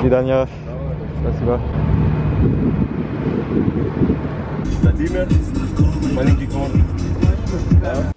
свидания. Спасибо.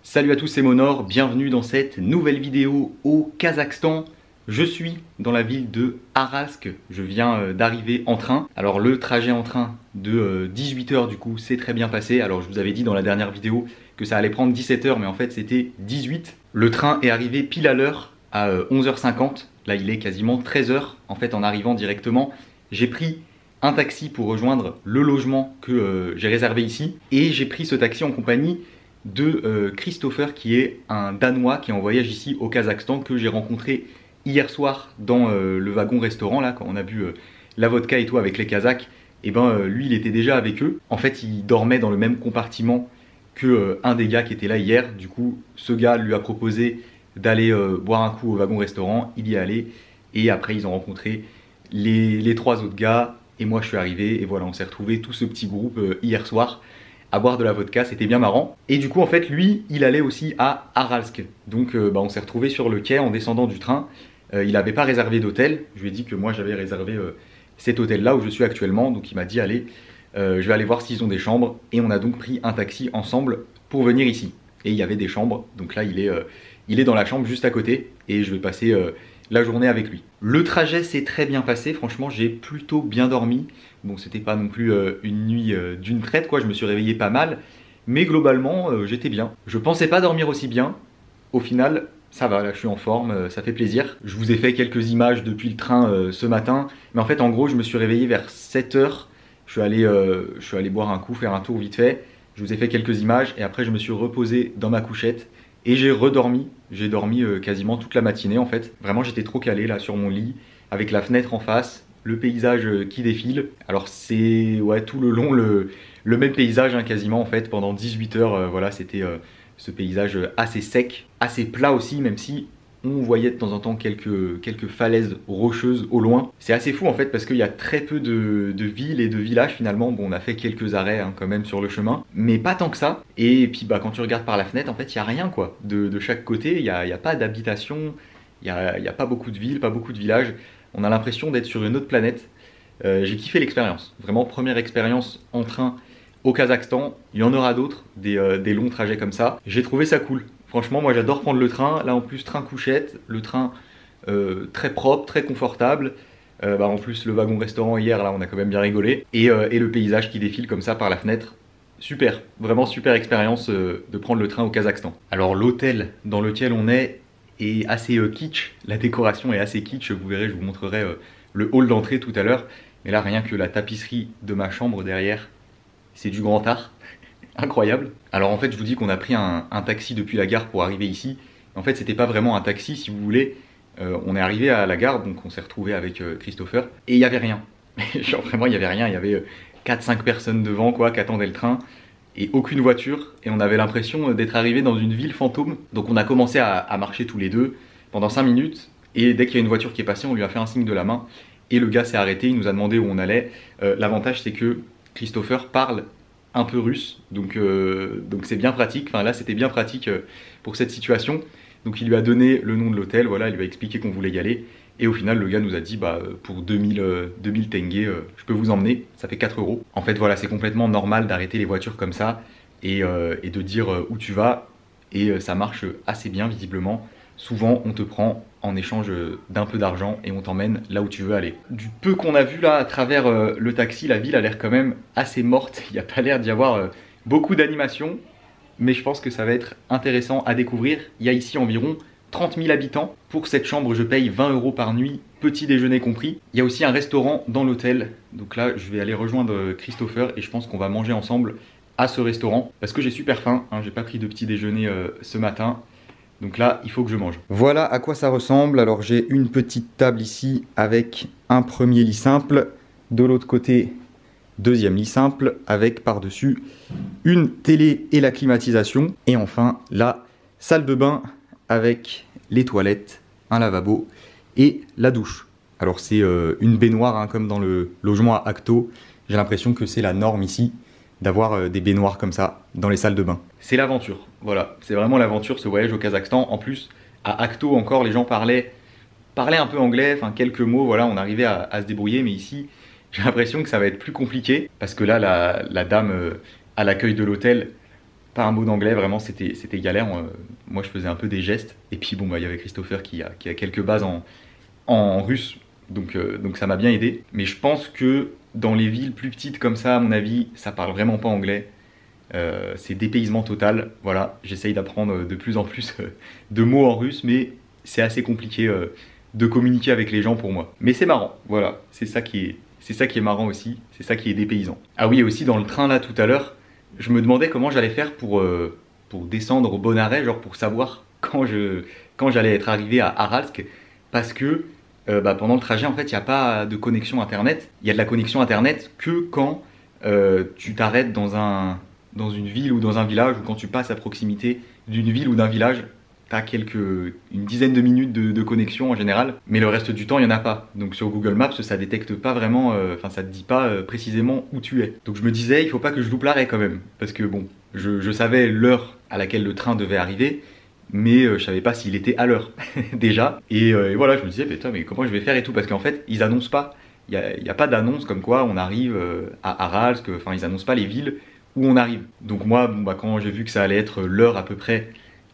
Salut à tous, c'est Monor, bienvenue dans cette nouvelle vidéo au Kazakhstan. Je suis dans la ville de Aralsk, je viens d'arriver en train. Alors le trajet en train de 18 h du coup s'est très bien passé. Alors je vous avais dit dans la dernière vidéo que ça allait prendre 17 h mais en fait c'était 18. Le train est arrivé pile à l'heure à 11 h 50. Là il est quasiment 13 h en fait en arrivant directement. J'ai pris un taxi pour rejoindre le logement que j'ai réservé ici. Et j'ai pris ce taxi en compagnie de Christopher qui est un Danois qui est en voyage ici au Kazakhstan que j'ai rencontré hier soir dans le wagon restaurant là quand on a bu la vodka et tout avec les Kazakhs. Et ben lui il était déjà avec eux. En fait il dormait dans le même compartiment que un des gars qui était là hier. Du coup ce gars lui a proposé d'aller boire un coup au wagon restaurant. Il y est allé et après ils ont rencontré les trois autres gars et moi je suis arrivé et voilà on s'est retrouvé tout ce petit groupe hier soir à boire de la vodka, c'était bien marrant. Et du coup en fait lui il allait aussi à Aralsk. Donc on s'est retrouvé sur le quai en descendant du train. Il n'avait pas réservé d'hôtel, je lui ai dit que moi j'avais réservé cet hôtel là où je suis actuellement. Donc il m'a dit allez je vais aller voir s'ils ont des chambres. Et on a donc pris un taxi ensemble pour venir ici. Et il y avait des chambres, donc là il est dans la chambre juste à côté. Et je vais passer la journée avec lui. Le trajet s'est très bien passé, franchement j'ai plutôt bien dormi. Bon c'était pas non plus une nuit d'une traite quoi, je me suis réveillé pas mal. Mais globalement j'étais bien. Je pensais pas dormir aussi bien. Au final ça va, là je suis en forme, ça fait plaisir. Je vous ai fait quelques images depuis le train ce matin. Mais en fait en gros je me suis réveillé vers 7 h. Je suis allé boire un coup, faire un tour vite fait. Je vous ai fait quelques images et après je me suis reposé dans ma couchette. Et j'ai redormi, j'ai dormi quasiment toute la matinée en fait. Vraiment j'étais trop calé là sur mon lit, avec la fenêtre en face, le paysage qui défile. Alors c'est ouais, tout le long le même paysage hein, quasiment en fait. Pendant 18 h, voilà c'était ce paysage assez sec, assez plat aussi, même si on voyait de temps en temps quelques falaises rocheuses au loin. C'est assez fou en fait parce qu'il y a très peu de villes et de villages finalement. Bon on a fait quelques arrêts hein, quand même sur le chemin, mais pas tant que ça. Et puis bah, quand tu regardes par la fenêtre en fait il n'y a rien quoi. De chaque côté il n'y a pas d'habitation, il n'y a pas beaucoup de villes, pas beaucoup de villages. On a l'impression d'être sur une autre planète. J'ai kiffé l'expérience, vraiment première expérience en train au Kazakhstan. Il y en aura d'autres, des longs trajets comme ça. J'ai trouvé ça cool. Franchement, moi j'adore prendre le train. Là en plus, train couchette, le train très propre, très confortable. En plus, le wagon restaurant hier, là on a quand même bien rigolé. Et le paysage qui défile comme ça par la fenêtre. Super, vraiment super expérience de prendre le train au Kazakhstan. Alors l'hôtel dans lequel on est assez kitsch. La décoration est assez kitsch. Vous verrez, je vous montrerai le hall d'entrée tout à l'heure. Mais là, rien que la tapisserie de ma chambre derrière, c'est du grand art. Incroyable. Alors en fait je vous dis qu'on a pris un taxi depuis la gare pour arriver ici. En fait c'était pas vraiment un taxi si vous voulez. On est arrivé à la gare, donc on s'est retrouvé avec Christopher. Et il n'y avait rien. Genre vraiment il n'y avait rien. Il y avait 4-5 personnes devant quoi qui attendaient le train. Et aucune voiture. Et on avait l'impression d'être arrivé dans une ville fantôme. Donc on a commencé à marcher tous les deux pendant 5 minutes. Et dès qu'il y a une voiture qui est passée on lui a fait un signe de la main. Et le gars s'est arrêté, il nous a demandé où on allait. L'avantage c'est que Christopher parle un peu russe, donc c'est bien pratique. Enfin là c'était bien pratique pour cette situation. Donc il lui a donné le nom de l'hôtel, voilà, il lui a expliqué qu'on voulait y aller. Et au final le gars nous a dit bah pour 2000 tenge je peux vous emmener, ça fait 4 €. En fait voilà c'est complètement normal d'arrêter les voitures comme ça et de dire où tu vas. Et ça marche assez bien visiblement. Souvent on te prend en échange d'un peu d'argent et on t'emmène là où tu veux aller. Du peu qu'on a vu là à travers le taxi, la ville a l'air quand même assez morte. Il n'y a pas l'air d'y avoir beaucoup d'animation, mais je pense que ça va être intéressant à découvrir. Il y a ici environ 30 000 habitants. Pour cette chambre je paye 20 € par nuit, petit déjeuner compris. Il y a aussi un restaurant dans l'hôtel, donc là je vais aller rejoindre Christopher et je pense qu'on va manger ensemble à ce restaurant parce que j'ai super faim, hein, j'ai pas pris de petit déjeuner ce matin. Donc là, il faut que je mange. Voilà à quoi ça ressemble. Alors j'ai une petite table ici avec un premier lit simple. De l'autre côté, deuxième lit simple avec par-dessus une télé et la climatisation. Et enfin, la salle de bain avec les toilettes, un lavabo et la douche. Alors c'est une baignoire hein, comme dans le logement à Akto. J'ai l'impression que c'est la norme ici d'avoir des baignoires comme ça dans les salles de bain. C'est l'aventure, voilà, c'est vraiment l'aventure ce voyage au Kazakhstan. En plus, à Akto encore, les gens parlaient parlait un peu anglais, enfin quelques mots, voilà, on arrivait à se débrouiller, mais ici, j'ai l'impression que ça va être plus compliqué, parce que là, la dame à l'accueil de l'hôtel, pas un mot d'anglais, vraiment, c'était galère. Moi, je faisais un peu des gestes, et puis bon, bah, il y avait Christopher qui a quelques bases en russe, donc ça m'a bien aidé. Mais je pense que dans les villes plus petites comme ça, à mon avis, ça parle vraiment pas anglais. C'est dépaysement total, voilà, j'essaye d'apprendre de plus en plus de mots en russe, mais c'est assez compliqué de communiquer avec les gens pour moi. Mais c'est marrant, voilà, c'est ça qui est marrant aussi, c'est ça qui est dépaysant. Ah oui, et aussi dans le train là tout à l'heure, je me demandais comment j'allais faire pour descendre au bon arrêt, genre pour savoir quand j'allais être arrivé à Aralsk, parce que pendant le trajet en fait il n'y a pas de connexion internet, il y a de la connexion internet que quand tu t'arrêtes dans une ville ou dans un village, ou quand tu passes à proximité d'une ville ou d'un village, tu as une dizaine de minutes de connexion en général, mais le reste du temps, il n'y en a pas. Donc sur Google Maps, ça détecte pas vraiment, enfin ça te dit pas précisément où tu es. Donc je me disais, il faut pas que je loupe l'arrêt quand même, parce que bon, je savais l'heure à laquelle le train devait arriver, mais je savais pas s'il était à l'heure déjà. Et voilà, je me disais, putain, mais comment je vais faire et tout, parce qu'en fait, ils annoncent pas, il n'y a pas d'annonce comme quoi on arrive à Aralsk, enfin ils annoncent pas les villes où on arrive. Donc moi, bon, bah, quand j'ai vu que ça allait être l'heure à peu près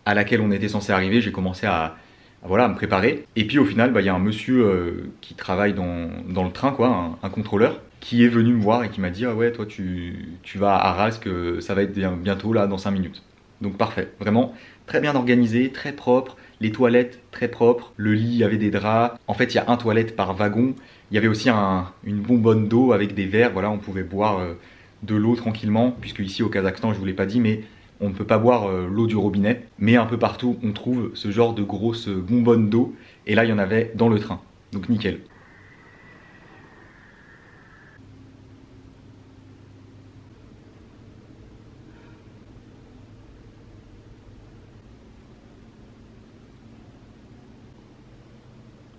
à laquelle on était censé arriver, j'ai commencé à me préparer. Et puis au final, bah, y a un monsieur qui travaille dans le train, quoi, un contrôleur, qui est venu me voir et qui m'a dit « Ah ouais, toi tu vas à Aralsk, ça va être bientôt là, dans 5 minutes. » Donc parfait, vraiment très bien organisé, très propre, les toilettes très propres, le lit, il y avait des draps. En fait, il y a un toilette par wagon. Il y avait aussi une bonbonne d'eau avec des verres, voilà, on pouvait boire de l'eau tranquillement, puisque ici au Kazakhstan, je vous l'ai pas dit, mais on ne peut pas boire l'eau du robinet, mais un peu partout on trouve ce genre de grosses bonbonnes d'eau, et là il y en avait dans le train, donc nickel.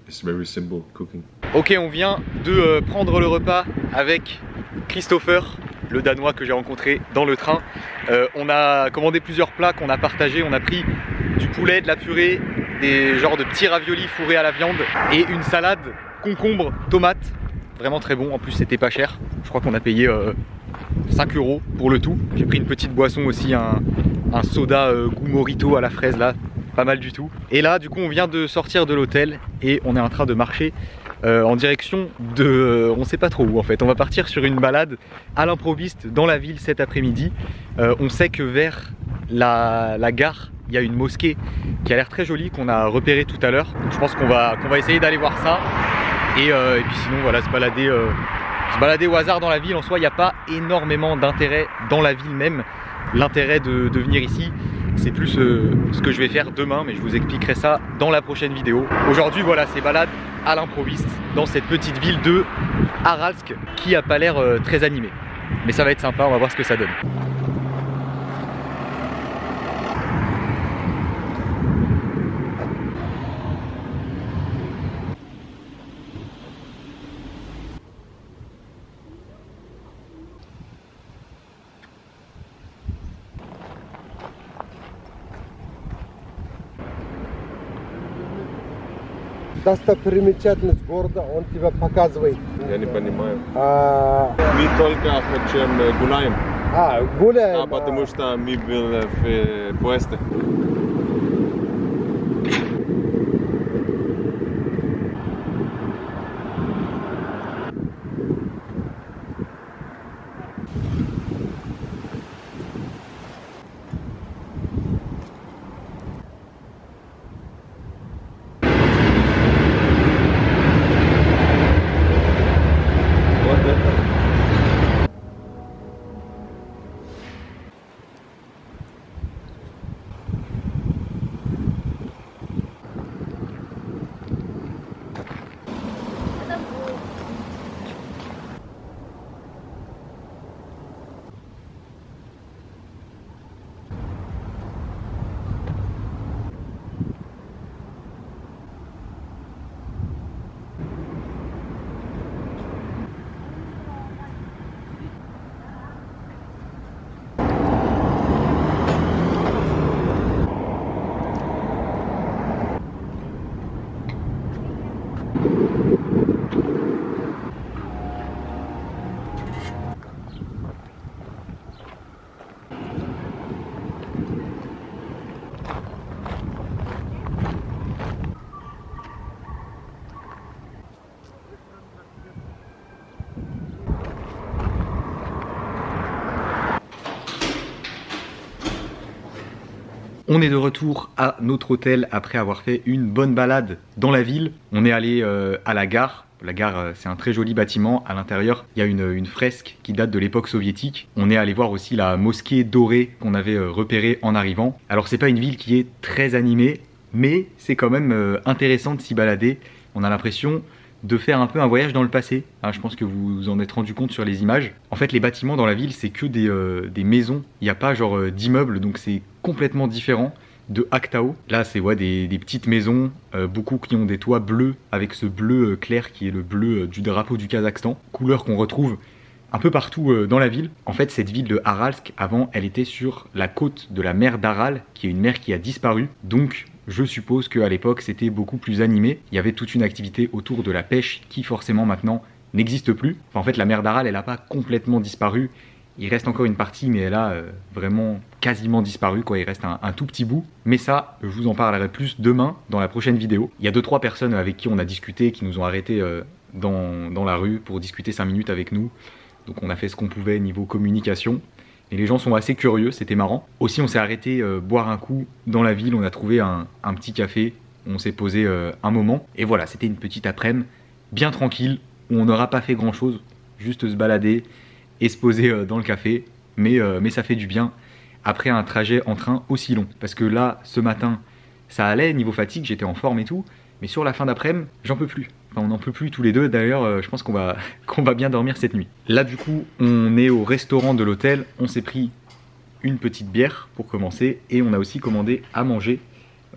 It's very simple cooking. Ok, on vient de prendre le repas avec Christopher, le Danois que j'ai rencontré dans le train. On a commandé plusieurs plats qu'on a partagés. On a pris du poulet, de la purée, des genres de petits raviolis fourrés à la viande et une salade concombre, tomate. Vraiment très bon, en plus c'était pas cher. Je crois qu'on a payé 5 € pour le tout. J'ai pris une petite boisson aussi, un soda goût mojito à la fraise là. Pas mal du tout. Et là du coup on vient de sortir de l'hôtel et on est en train de marcher en direction de on sait pas trop où en fait. On va partir sur une balade à l'improviste dans la ville cet après-midi. On sait que vers la gare il y a une mosquée qui a l'air très jolie, qu'on a repérée tout à l'heure. Je pense qu'on va essayer d'aller voir ça et puis sinon voilà, se balader au hasard dans la ville. En soi il n'y a pas énormément d'intérêt dans la ville même. L'intérêt de venir ici, c'est plus ce que je vais faire demain, mais je vous expliquerai ça dans la prochaine vidéo. Aujourd'hui voilà, c'est balade à l'improviste dans cette petite ville de Aralsk qui a pas l'air très animée. Mais ça va être sympa, on va voir ce que ça donne. Достопримечательность города, он тебя показывает. Я не понимаю. Мы только хотим гуляем. Гуляем. Потому что мы были в поезде. On est de retour à notre hôtel après avoir fait une bonne balade dans la ville. On est allé à la gare. La gare, c'est un très joli bâtiment. À l'intérieur, il y a une fresque qui date de l'époque soviétique. On est allé voir aussi la mosquée dorée qu'on avait repérée en arrivant. Alors, c'est pas une ville qui est très animée, mais c'est quand même intéressant de s'y balader. On a l'impression de faire un peu un voyage dans le passé. Je pense que vous vous en êtes rendu compte sur les images. En fait, les bâtiments dans la ville, c'est que des maisons. Il n'y a pas genre d'immeubles, donc c'est complètement différent de Aktao. Là, c'est des petites maisons, beaucoup qui ont des toits bleus, avec ce bleu clair qui est le bleu du drapeau du Kazakhstan. Couleur qu'on retrouve un peu partout dans la ville. En fait, cette ville de Aralsk, avant, elle était sur la côte de la mer d'Aral, qui est une mer qui a disparu. Donc, je suppose qu'à l'époque, c'était beaucoup plus animé. Il y avait toute une activité autour de la pêche qui, forcément, maintenant, n'existe plus. Enfin, en fait, la mer d'Aral, elle n'a pas complètement disparu. Il reste encore une partie, mais elle a vraiment quasiment disparu, quoi. Il reste un tout petit bout. Mais ça, je vous en parlerai plus demain, dans la prochaine vidéo. Il y a 2-3 personnes avec qui on a discuté, qui nous ont arrêtés dans la rue pour discuter 5 minutes avec nous. Donc on a fait ce qu'on pouvait niveau communication. Et les gens sont assez curieux, c'était marrant. Aussi, on s'est arrêté boire un coup dans la ville. On a trouvé un petit café. On s'est posé un moment. Et voilà, c'était une petite après-midi bien tranquille, où on n'aura pas fait grand-chose. Juste se balader et se poser dans le café. Mais ça fait du bien après un trajet en train aussi long. Parce que là, ce matin, ça allait, niveau fatigue, j'étais en forme et tout. Mais sur la fin d'après-midi, j'en peux plus. Enfin, on n'en peut plus tous les deux. D'ailleurs, je pense qu'on va bien dormir cette nuit. Là, du coup, on est au restaurant de l'hôtel. On s'est pris une petite bière pour commencer. Et on a aussi commandé à manger.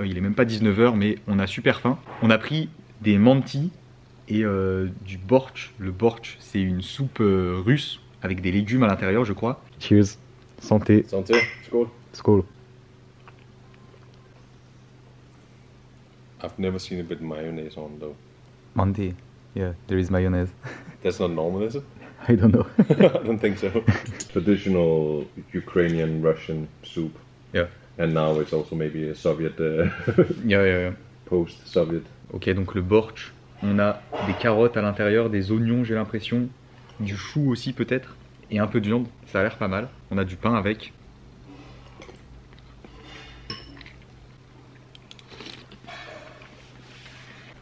Il est même pas 19 h, mais on a super faim. On a pris des mantis et du bortsch. Le bortsch, c'est une soupe russe avec des légumes à l'intérieur, je crois. Cheers. Santé. Santé, skål. Skål. I've never seen it with mayonnaise on though. Manti. Yeah, there is mayonnaise. That's not normal, is it? I don't know. I don't think so. Traditional Ukrainian Russian soup. Yeah. And now it's also maybe a Soviet Yeah. post-Soviet. Ok, donc le bortsch. On a des carottes à l'intérieur, des oignons, j'ai l'impression. Du chou aussi peut-être. Et un peu de viande. Ça a l'air pas mal. On a du pain avec.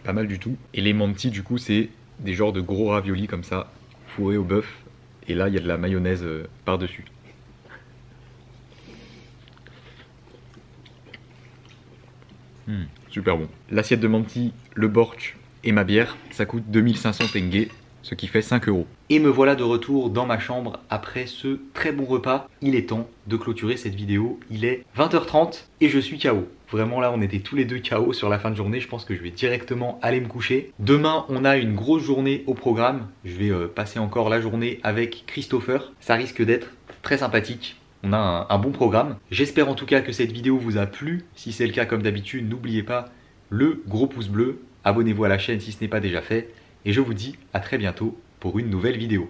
Pas mal du tout. Et les mantis, du coup, c'est des genres de gros raviolis comme ça, fourrés au bœuf. Et là, il y a de la mayonnaise par-dessus. Super bon. L'assiette de mantis, le bortsch et ma bière, ça coûte 2500 tenge, ce qui fait 5 €. Et me voilà de retour dans ma chambre après ce très bon repas. Il est temps de clôturer cette vidéo. Il est 20 h 30 et je suis KO. Vraiment là, on était tous les deux KO sur la fin de journée. Je pense que je vais directement aller me coucher. Demain, on a une grosse journée au programme. Je vais passer encore la journée avec Christopher. Ça risque d'être très sympathique. On a un bon programme. J'espère en tout cas que cette vidéo vous a plu. Si c'est le cas, comme d'habitude, n'oubliez pas le gros pouce bleu. Abonnez-vous à la chaîne si ce n'est pas déjà fait. Et je vous dis à très bientôt pour une nouvelle vidéo.